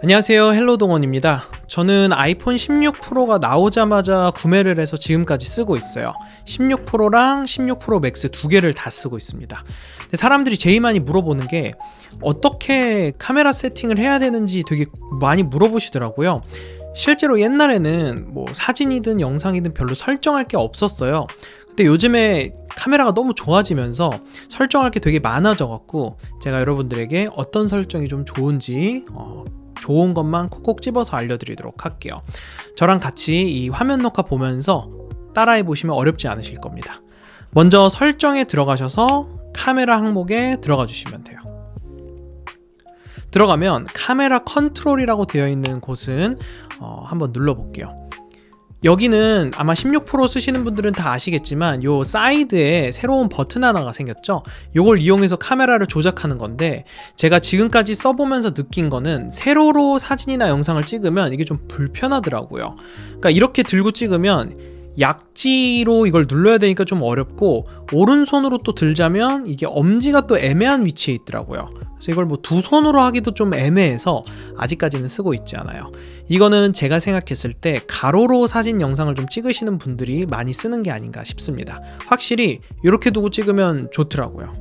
안녕하세요, 헬로동원입니다. 저는 아이폰 16 프로가 나오자마자 구매를 해서 지금까지 쓰고 있어요. 16 프로랑 16 프로 맥스 두 개를 다 쓰고 있습니다. 근데 사람들이 제일 많이 물어보는 게 어떻게 카메라 세팅을 해야 되는지 되게 많이 물어보시더라고요. 실제로 옛날에는 뭐 사진이든 영상이든 별로 설정할 게 없었어요. 근데 요즘에 카메라가 너무 좋아지면서 설정할 게 되게 많아져 갖고 제가 여러분들에게 어떤 설정이 좀 좋은지 좋은 것만 콕콕 집어서 알려드리도록 할게요. 저랑 같이 이 화면 녹화 보면서 따라해 보시면 어렵지 않으실 겁니다. 먼저 설정에 들어가셔서 카메라 항목에 들어가 주시면 돼요. 들어가면 카메라 컨트롤이라고 되어 있는 곳은 한번 눌러 볼게요. 여기는 아마 16 프로 쓰시는 분들은 다 아시겠지만 요 사이드에 새로운 버튼 하나가 생겼죠. 요걸 이용해서 카메라를 조작하는 건데 제가 지금까지 써보면서 느낀 거는 세로로 사진이나 영상을 찍으면 이게 좀 불편하더라고요. 그러니까 이렇게 들고 찍으면 약지로 이걸 눌러야 되니까 좀 어렵고 오른손으로 또 들자면 이게 엄지가 또 애매한 위치에 있더라고요. 그래서 이걸 뭐 두 손으로 하기도 좀 애매해서 아직까지는 쓰고 있지 않아요. 이거는 제가 생각했을 때 가로로 사진 영상을 좀 찍으시는 분들이 많이 쓰는 게 아닌가 싶습니다. 확실히 이렇게 두고 찍으면 좋더라고요.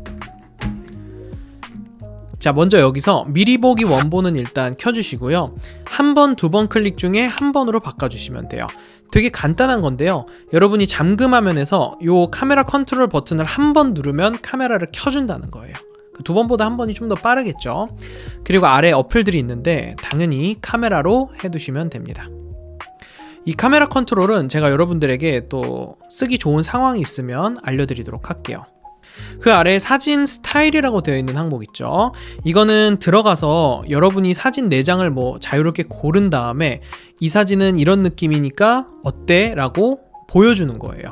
자, 먼저 여기서 미리 보기 원본은 일단 켜주시고요. 한 번, 두 번 클릭 중에 한 번으로 바꿔주시면 돼요. 되게 간단한 건데요. 여러분이 잠금 화면에서 이 카메라 컨트롤 버튼을 한 번 누르면 카메라를 켜준다는 거예요. 두 번보다 한 번이 좀 더 빠르겠죠. 그리고 아래 어플들이 있는데 당연히 카메라로 해두시면 됩니다. 이 카메라 컨트롤은 제가 여러분들에게 또 쓰기 좋은 상황이 있으면 알려드리도록 할게요. 그 아래 사진 스타일이라고 되어 있는 항목 있죠. 이거는 들어가서 여러분이 사진 4장을 뭐 자유롭게 고른 다음에 이 사진은 이런 느낌이니까 어때? 라고 보여주는 거예요.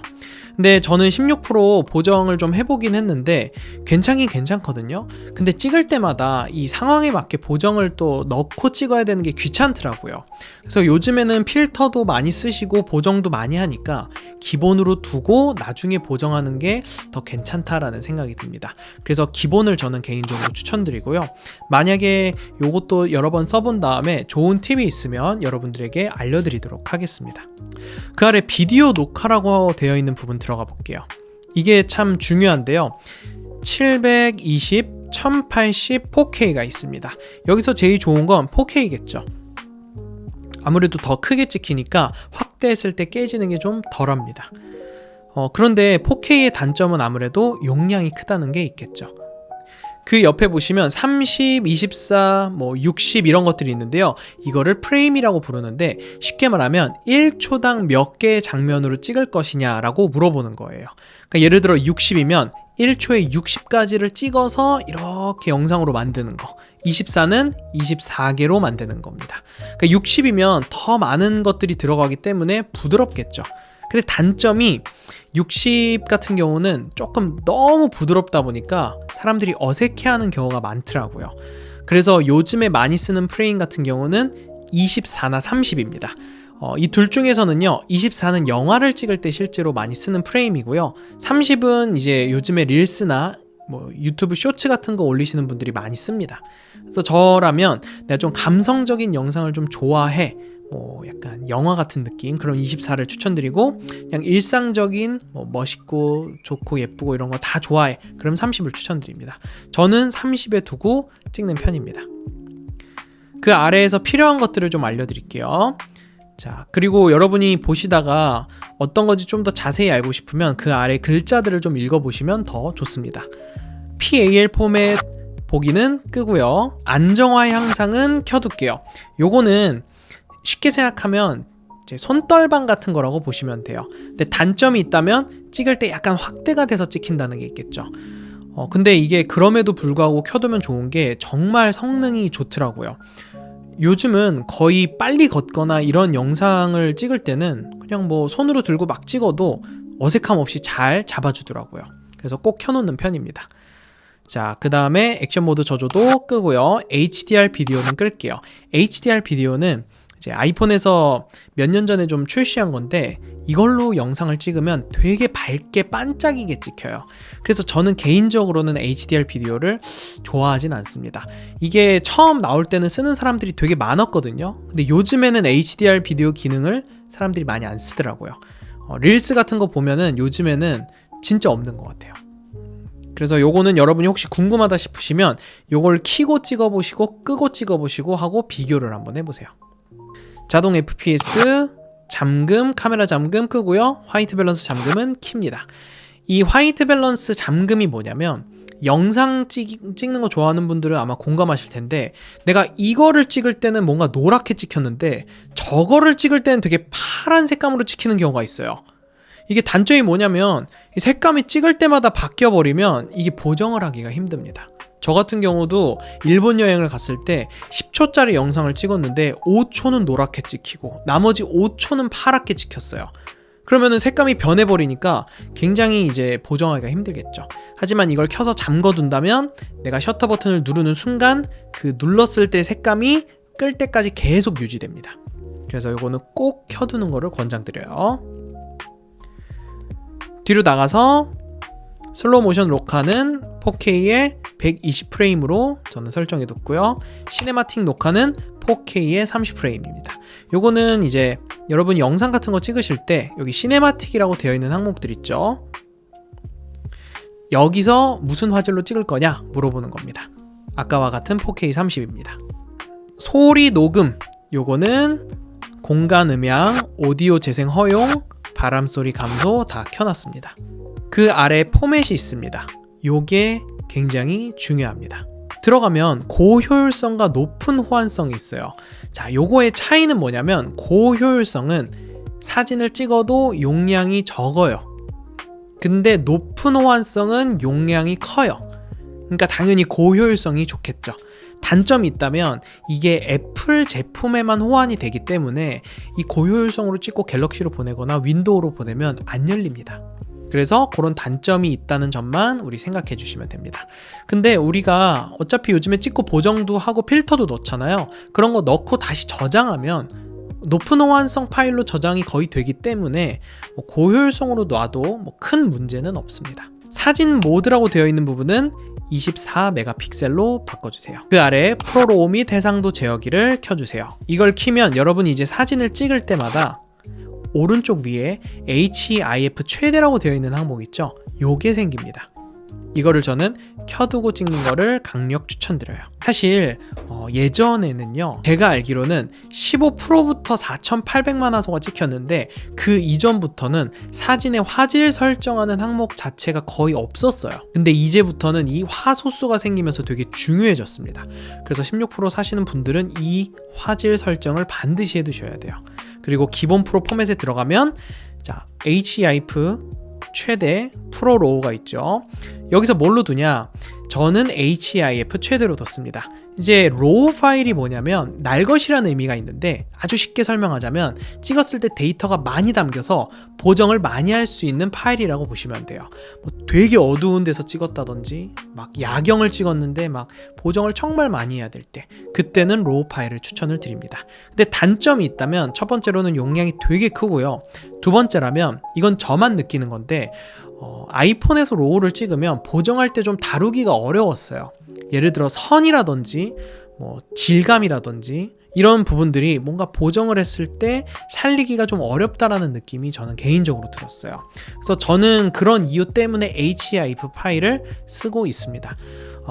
근데 저는 16 프로 보정을 좀 해보긴 했는데 괜찮긴 괜찮거든요. 근데 찍을 때마다 이 상황에 맞게 보정을 또 넣고 찍어야 되는 게 귀찮더라고요. 그래서 요즘에는 필터도 많이 쓰시고 보정도 많이 하니까 기본으로 두고 나중에 보정하는 게 더 괜찮다라는 생각이 듭니다. 그래서 기본을 저는 개인적으로 추천드리고요. 만약에 요것도 여러 번 써본 다음에 좋은 팁이 있으면 여러분들에게 알려드리도록 하겠습니다. 그 아래 비디오 녹화라고 되어 있는 부분 들어가 볼게요. 이게 참 중요한데요. 720, 1080, 4K가 있습니다. 여기서 제일 좋은 건 4K겠죠. 아무래도 더 크게 찍히니까 확대했을 때 깨지는 게 좀 덜합니다. 그런데 4K의 단점은 아무래도 용량이 크다는 게 있겠죠. 그 옆에 보시면 30, 24, 60 이런 것들이 있는데요. 이거를 프레임이라고 부르는데 쉽게 말하면 1초당 몇 개의 장면으로 찍을 것이냐라고 물어보는 거예요. 그러니까 예를 들어 60이면 1초에 60가지를 찍어서 이렇게 영상으로 만드는 거. 24는 24개로 만드는 겁니다. 그러니까 60이면 더 많은 것들이 들어가기 때문에 부드럽겠죠. 근데 단점이 60 같은 경우는 조금 너무 부드럽다 보니까 사람들이 어색해하는 경우가 많더라고요. 그래서 요즘에 많이 쓰는 프레임 같은 경우는 24나 30입니다. 이 둘 중에서는요, 24는 영화를 찍을 때 실제로 많이 쓰는 프레임이고요. 30은 이제 요즘에 릴스나 유튜브 쇼츠 같은 거 올리시는 분들이 많이 씁니다. 그래서 저라면 내가 좀 감성적인 영상을 좀 좋아해. 약간 영화 같은 느낌, 그런 24를 추천드리고, 그냥 일상적인 멋있고 좋고 예쁘고 이런 거 다 좋아해. 그럼 30을 추천드립니다. 저는 30에 두고 찍는 편입니다. 그 아래에서 필요한 것들을 좀 알려드릴게요. 자, 그리고 여러분이 보시다가 어떤 건지 좀 더 자세히 알고 싶으면 그 아래 글자들을 좀 읽어보시면 더 좋습니다. PAL 포맷 보기는 끄고요. 안정화 향상은 켜둘게요. 요거는 쉽게 생각하면 이제 손떨방 같은 거라고 보시면 돼요. 근데 단점이 있다면 찍을 때 약간 확대가 돼서 찍힌다는 게 있겠죠. 근데 이게 그럼에도 불구하고 켜두면 좋은 게 정말 성능이 좋더라고요. 요즘은 거의 빨리 걷거나 이런 영상을 찍을 때는 그냥 손으로 들고 막 찍어도 어색함 없이 잘 잡아주더라고요. 그래서 꼭 켜놓는 편입니다. 자, 그 다음에 액션 모드 저조도 끄고요. HDR 비디오는 끌게요. HDR 비디오는 이제 아이폰에서 몇 년 전에 좀 출시한 건데 이걸로 영상을 찍으면 되게 밝게 반짝이게 찍혀요. 그래서 저는 개인적으로는 HDR 비디오를 좋아하진 않습니다. 이게 처음 나올 때는 쓰는 사람들이 되게 많았거든요. 근데 요즘에는 HDR 비디오 기능을 사람들이 많이 안 쓰더라고요. 릴스 같은 거 보면은 요즘에는 진짜 없는 것 같아요. 그래서 요거는 여러분이 혹시 궁금하다 싶으시면 요걸 켜고 찍어보시고 끄고 찍어보시고 하고 비교를 한번 해보세요. 자동 FPS, 잠금, 카메라 잠금 끄고요. 화이트 밸런스 잠금은 킵니다. 이 화이트 밸런스 잠금이 뭐냐면 영상 찍는 거 좋아하는 분들은 아마 공감하실 텐데 내가 이거를 찍을 때는 뭔가 노랗게 찍혔는데 저거를 찍을 때는 되게 파란 색감으로 찍히는 경우가 있어요. 이게 단점이 뭐냐면 이 색감이 찍을 때마다 바뀌어버리면 이게 보정을 하기가 힘듭니다. 저 같은 경우도 일본 여행을 갔을 때 10초짜리 영상을 찍었는데 5초는 노랗게 찍히고 나머지 5초는 파랗게 찍혔어요. 그러면은 색감이 변해버리니까 굉장히 이제 보정하기가 힘들겠죠. 하지만 이걸 켜서 잠궈둔다면 내가 셔터 버튼을 누르는 순간 그 눌렀을 때 색감이 끌 때까지 계속 유지됩니다. 그래서 이거는 꼭 켜두는 거를 권장드려요. 뒤로 나가서 슬로우 모션 녹화는 4K에 120프레임으로 저는 설정해 뒀고요. 시네마틱 녹화는 4K에 30프레임입니다. 요거는 이제 여러분이 영상 같은 거 찍으실 때 여기 시네마틱이라고 되어 있는 항목들 있죠. 여기서 무슨 화질로 찍을 거냐 물어보는 겁니다. 아까와 같은 4K 30입니다. 소리 녹음 요거는 공간 음향, 오디오 재생 허용, 바람소리 감소 다 켜놨습니다. 그 아래 포맷이 있습니다. 요게 굉장히 중요합니다. 들어가면 고효율성과 높은 호환성이 있어요. 자, 요거의 차이는 뭐냐면 고효율성은 사진을 찍어도 용량이 적어요. 근데 높은 호환성은 용량이 커요. 그러니까 당연히 고효율성이 좋겠죠. 단점이 있다면 이게 애플 제품에만 호환이 되기 때문에 이 고효율성으로 찍고 갤럭시로 보내거나 윈도우로 보내면 안 열립니다. 그래서 그런 단점이 있다는 점만 우리 생각해 주시면 됩니다. 근데 우리가 어차피 요즘에 찍고 보정도 하고 필터도 넣잖아요. 그런 거 넣고 다시 저장하면 높은 호환성 파일로 저장이 거의 되기 때문에 고효율성으로 놔도 큰 문제는 없습니다. 사진 모드라고 되어 있는 부분은 24메가픽셀로 바꿔주세요. 그 아래 프로로우 및 해상도 제어기를 켜주세요. 이걸 키면 여러분이 이제 사진을 찍을 때마다 오른쪽 위에 HEIF 최대라고 되어 있는 항목 있죠? 요게 생깁니다. 이거를 저는 켜두고 찍는 거를 강력 추천드려요. 사실 예전에는요 제가 알기로는 15 프로부터 4800만 화소가 찍혔는데 그 이전부터는 사진의 화질 설정하는 항목 자체가 거의 없었어요. 근데 이제부터는 이 화소수가 생기면서 되게 중요해졌습니다. 그래서 16 프로 사시는 분들은 이 화질 설정을 반드시 해두셔야 돼요. 그리고 기본 프로 포맷에 들어가면 자 HEIF 최대 프로로우가 있죠. 여기서 뭘로 두냐? 저는 HEIF 최대로 뒀습니다. 이제 로우 파일이 뭐냐면 날 것이라는 의미가 있는데 아주 쉽게 설명하자면 찍었을 때 데이터가 많이 담겨서 보정을 많이 할 수 있는 파일이라고 보시면 돼요. 되게 어두운 데서 찍었다든지 막 야경을 찍었는데 막 보정을 정말 많이 해야 될 때 그때는 로우 파일을 추천을 드립니다. 근데 단점이 있다면 첫 번째로는 용량이 되게 크고요. 두 번째라면 이건 저만 느끼는 건데 아이폰에서 로우를 찍으면 보정할 때 좀 다루기가 어려웠어요. 예를 들어 선이라든지 질감이라든지 이런 부분들이 뭔가 보정을 했을 때 살리기가 좀 어렵다라는 느낌이 저는 개인적으로 들었어요. 그래서 저는 그런 이유 때문에 HEIF 파일을 쓰고 있습니다.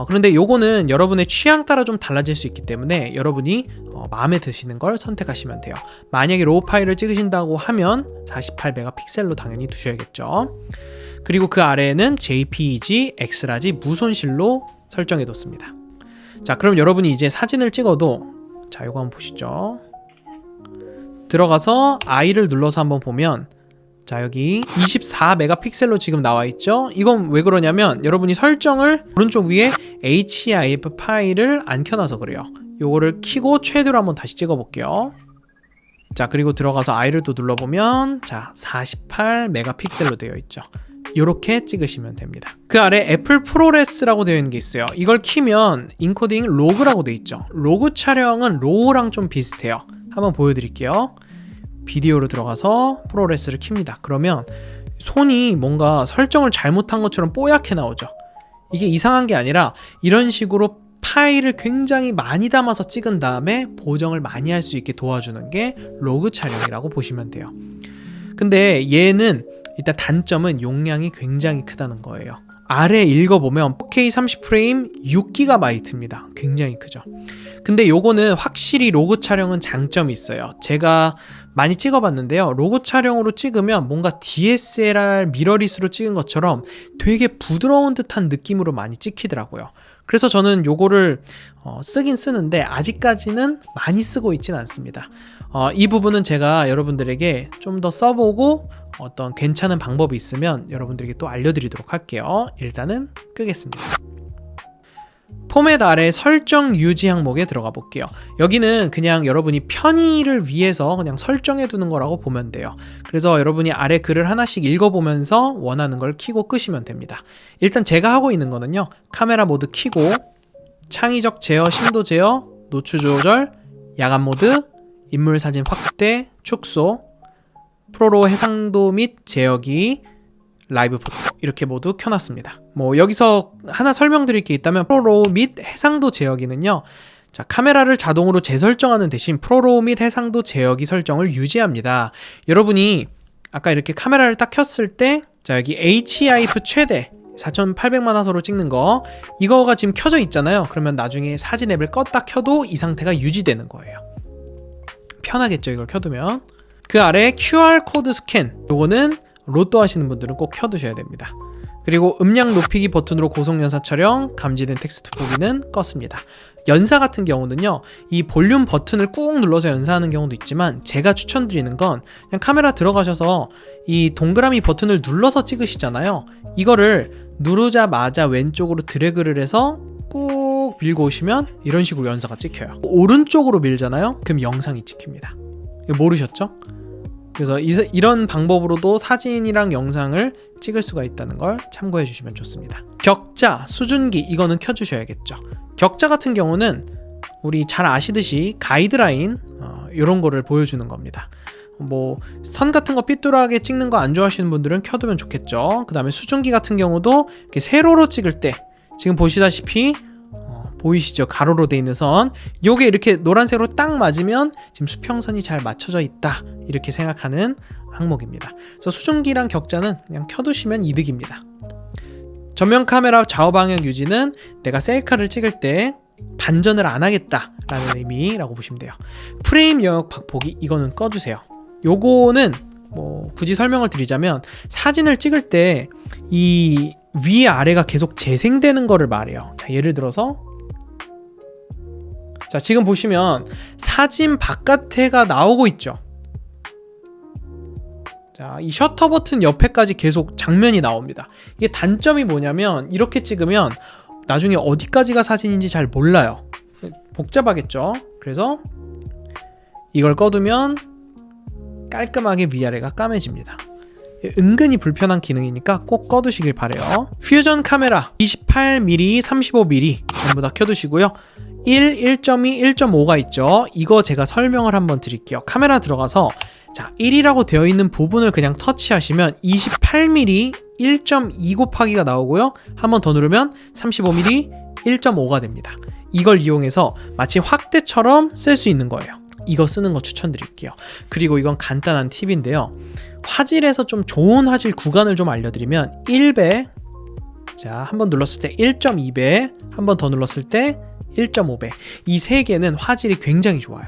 그런데 요거는 여러분의 취향 따라 좀 달라질 수 있기 때문에 여러분이 마음에 드시는 걸 선택하시면 돼요. 만약에 로우 파일을 찍으신다고 하면 48메가픽셀로 당연히 두셔야겠죠. 그리고 그 아래에는 JPEG, XRAG 무손실로 설정해 뒀습니다. 자, 그럼 여러분이 이제 사진을 찍어도 자, 요거 한번 보시죠. 들어가서 I를 눌러서 한번 보면 자, 여기 24메가픽셀로 지금 나와 있죠. 이건 왜 그러냐면 여러분이 설정을 오른쪽 위에 HEIF 파일을 안 켜놔서 그래요. 요거를 키고 최대로 한번 다시 찍어 볼게요. 자, 그리고 들어가서 I를 또 눌러보면 자, 48메가픽셀로 되어 있죠. 이렇게 찍으시면 됩니다. 그 아래 애플 프로레스라고 되어 있는 게 있어요. 이걸 키면 인코딩 로그라고 되어 있죠. 로그 촬영은 로우랑 좀 비슷해요. 한번 보여드릴게요. 비디오로 들어가서 프로레스를 킵니다. 그러면 손이 뭔가 설정을 잘못한 것처럼 뽀얗게 나오죠. 이게 이상한 게 아니라 이런 식으로 파일을 굉장히 많이 담아서 찍은 다음에 보정을 많이 할 수 있게 도와주는 게 로그 촬영이라고 보시면 돼요. 근데 얘는 일단 단점은 용량이 굉장히 크다는 거예요. 아래 읽어보면 4K 30프레임 6GB입니다. 굉장히 크죠. 근데 요거는 확실히 로그 촬영은 장점이 있어요. 제가 많이 찍어봤는데요. 로그 촬영으로 찍으면 뭔가 DSLR 미러리스로 찍은 것처럼 되게 부드러운 듯한 느낌으로 많이 찍히더라고요. 그래서 저는 요거를 쓰긴 쓰는데 아직까지는 많이 쓰고 있진 않습니다. 이 부분은 제가 여러분들에게 좀 더 써보고 어떤 괜찮은 방법이 있으면 여러분들에게 또 알려드리도록 할게요. 일단은 끄겠습니다. 포맷 아래 설정 유지 항목에 들어가 볼게요. 여기는 그냥 여러분이 편의를 위해서 그냥 설정해 두는 거라고 보면 돼요. 그래서 여러분이 아래 글을 하나씩 읽어보면서 원하는 걸 켜고 끄시면 됩니다. 일단 제가 하고 있는 거는요, 카메라 모드 켜고 창의적 제어, 심도 제어, 노출 조절, 야간 모드, 인물 사진 확대, 축소, 프로로 해상도 및 제어기, 라이브 포토 이렇게 모두 켜놨습니다. 뭐 여기서 하나 설명드릴 게 있다면 프로로 및 해상도 제어기는요, 자, 카메라를 자동으로 재설정하는 대신 프로로 및 해상도 제어기 설정을 유지합니다. 여러분이 아까 이렇게 카메라를 딱 켰을 때, 자, 여기 HEIF 최대 4800만 화소로 찍는 거, 이거가 지금 켜져 있잖아요. 그러면 나중에 사진 앱을 껐다 켜도 이 상태가 유지되는 거예요. 편하겠죠, 이걸 켜두면. 그 아래 QR 코드 스캔, 요거는 로또 하시는 분들은 꼭 켜두셔야 됩니다. 그리고 음량 높이기 버튼으로 고속 연사 촬영, 감지된 텍스트 보기는 껐습니다. 연사 같은 경우는요, 이 볼륨 버튼을 꾹 눌러서 연사하는 경우도 있지만 제가 추천드리는 건 그냥 카메라 들어가셔서 이 동그라미 버튼을 눌러서 찍으시잖아요. 이거를 누르자마자 왼쪽으로 드래그를 해서 꾹 밀고 오시면 이런 식으로 연사가 찍혀요. 오른쪽으로 밀잖아요? 그럼 영상이 찍힙니다. 이거 모르셨죠? 그래서 이런 방법으로도 사진이랑 영상을 찍을 수가 있다는 걸 참고해 주시면 좋습니다. 격자, 수준기 이거는 켜주셔야겠죠. 격자 같은 경우는 우리 잘 아시듯이 가이드라인 이런 거를 보여주는 겁니다. 뭐 선 같은 거 삐뚤하게 찍는 거 안 좋아하시는 분들은 켜두면 좋겠죠. 그 다음에 수준기 같은 경우도 이렇게 세로로 찍을 때 지금 보시다시피 보이시죠? 가로로 돼 있는 선, 요게 이렇게 노란색으로 딱 맞으면 지금 수평선이 잘 맞춰져 있다, 이렇게 생각하는 항목입니다. 그래서 수준기랑 격자는 그냥 켜두시면 이득입니다. 전면 카메라 좌우 방향 유지는 내가 셀카를 찍을 때 반전을 안 하겠다라는 의미라고 보시면 돼요. 프레임 영역 박폭이 이거는 꺼주세요. 요거는 뭐 굳이 설명을 드리자면 사진을 찍을 때 이 위 아래가 계속 재생되는 거를 말해요. 자, 예를 들어서 자, 지금 보시면 사진 바깥에가 나오고 있죠. 자, 이 셔터 버튼 옆에까지 계속 장면이 나옵니다. 이게 단점이 뭐냐면 이렇게 찍으면 나중에 어디까지가 사진인지 잘 몰라요. 복잡하겠죠. 그래서 이걸 꺼두면 깔끔하게 위아래가 까매집니다. 은근히 불편한 기능이니까 꼭 꺼두시길 바래요. 퓨전 카메라 28mm, 35mm 전부 다 켜두시고요. 1, 1.2, 1.5가 있죠. 이거 제가 설명을 한번 드릴게요. 카메라 들어가서 자, 1이라고 되어 있는 부분을 그냥 터치하시면 28mm 1.2 곱하기가 나오고요. 한 번 더 누르면 35mm 1.5가 됩니다. 이걸 이용해서 마치 확대처럼 쓸 수 있는 거예요. 이거 쓰는 거 추천드릴게요. 그리고 이건 간단한 팁인데요. 화질에서 좀 좋은 화질 구간을 좀 알려드리면 1배, 자, 한 번 눌렀을 때 1.2배, 한 번 더 눌렀을 때 1.5배, 이 세 개는 화질이 굉장히 좋아요.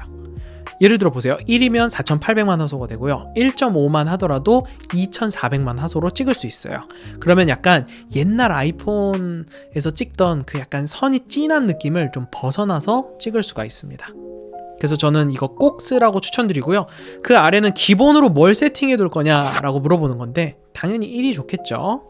예를 들어 보세요. 1이면 4800만 화소가 되고요. 1.5만 하더라도 2400만 화소로 찍을 수 있어요. 그러면 약간 옛날 아이폰에서 찍던 그 약간 선이 진한 느낌을 좀 벗어나서 찍을 수가 있습니다. 그래서 저는 이거 꼭 쓰라고 추천드리고요. 그 아래는 기본으로 뭘 세팅해 둘 거냐라고 물어보는 건데 당연히 1이 좋겠죠.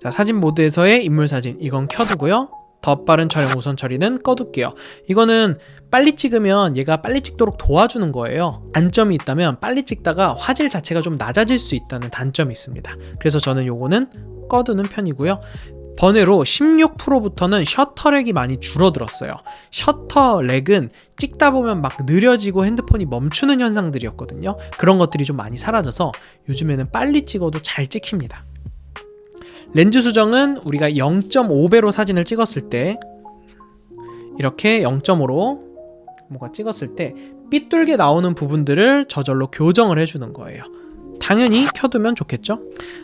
자, 사진 모드에서의 인물 사진 이건 켜두고요. 더 빠른 촬영 우선 처리는 꺼둘게요. 이거는 빨리 찍으면 얘가 빨리 찍도록 도와주는 거예요. 단점이 있다면 빨리 찍다가 화질 자체가 좀 낮아질 수 있다는 단점이 있습니다. 그래서 저는 요거는 꺼두는 편이고요. 번외로 16%부터는 셔터렉이 많이 줄어들었어요. 셔터렉은 찍다 보면 막 느려지고 핸드폰이 멈추는 현상들이었거든요. 그런 것들이 좀 많이 사라져서 요즘에는 빨리 찍어도 잘 찍힙니다. 렌즈 수정은 우리가 0.5배로 사진을 찍었을 때 이렇게 0.5로 뭔가 찍었을 때 삐뚤게 나오는 부분들을 저절로 교정을 해주는 거예요. 당연히 켜두면 좋겠죠?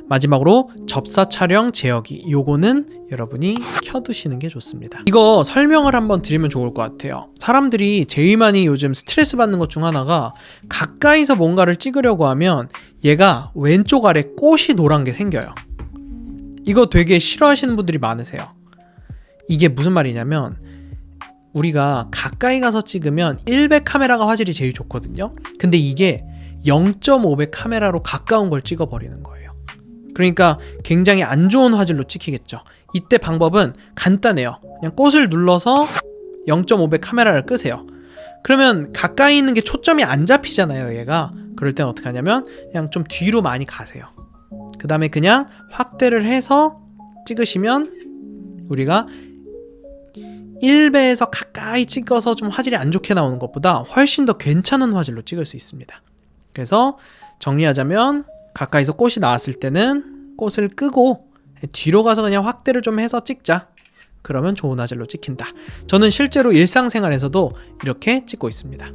마지막으로 접사 촬영 제어기, 요거는 여러분이 켜두시는 게 좋습니다. 이거 설명을 한번 드리면 좋을 것 같아요. 사람들이 제일 많이 요즘 스트레스 받는 것 중 하나가 가까이서 뭔가를 찍으려고 하면 얘가 왼쪽 아래 꽃이 노란 게 생겨요. 이거 되게 싫어하시는 분들이 많으세요. 이게 무슨 말이냐면 우리가 가까이 가서 찍으면 1배 카메라가 화질이 제일 좋거든요. 근데 이게 0.5배 카메라로 가까운 걸 찍어버리는 거예요. 그러니까 굉장히 안 좋은 화질로 찍히겠죠. 이때 방법은 간단해요. 그냥 꽃을 눌러서 0.5배 카메라를 끄세요. 그러면 가까이 있는 게 초점이 안 잡히잖아요, 얘가. 그럴 땐 어떻게 하냐면 그냥 좀 뒤로 많이 가세요. 그 다음에 그냥 확대를 해서 찍으시면 우리가 1배에서 가까이 찍어서 좀 화질이 안 좋게 나오는 것보다 훨씬 더 괜찮은 화질로 찍을 수 있습니다. 그래서 정리하자면 가까이서 꽃이 나왔을 때는 꽃을 끄고 뒤로 가서 그냥 확대를 좀 해서 찍자. 그러면 좋은 화질로 찍힌다. 저는 실제로 일상생활에서도 이렇게 찍고 있습니다.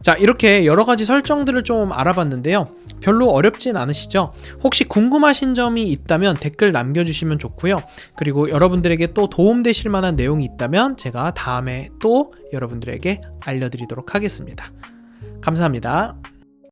자, 이렇게 여러 가지 설정들을 좀 알아봤는데요. 별로 어렵진 않으시죠? 혹시 궁금하신 점이 있다면 댓글 남겨주시면 좋고요. 그리고 여러분들에게 또 도움되실 만한 내용이 있다면 제가 다음에 또 여러분들에게 알려드리도록 하겠습니다. 감사합니다.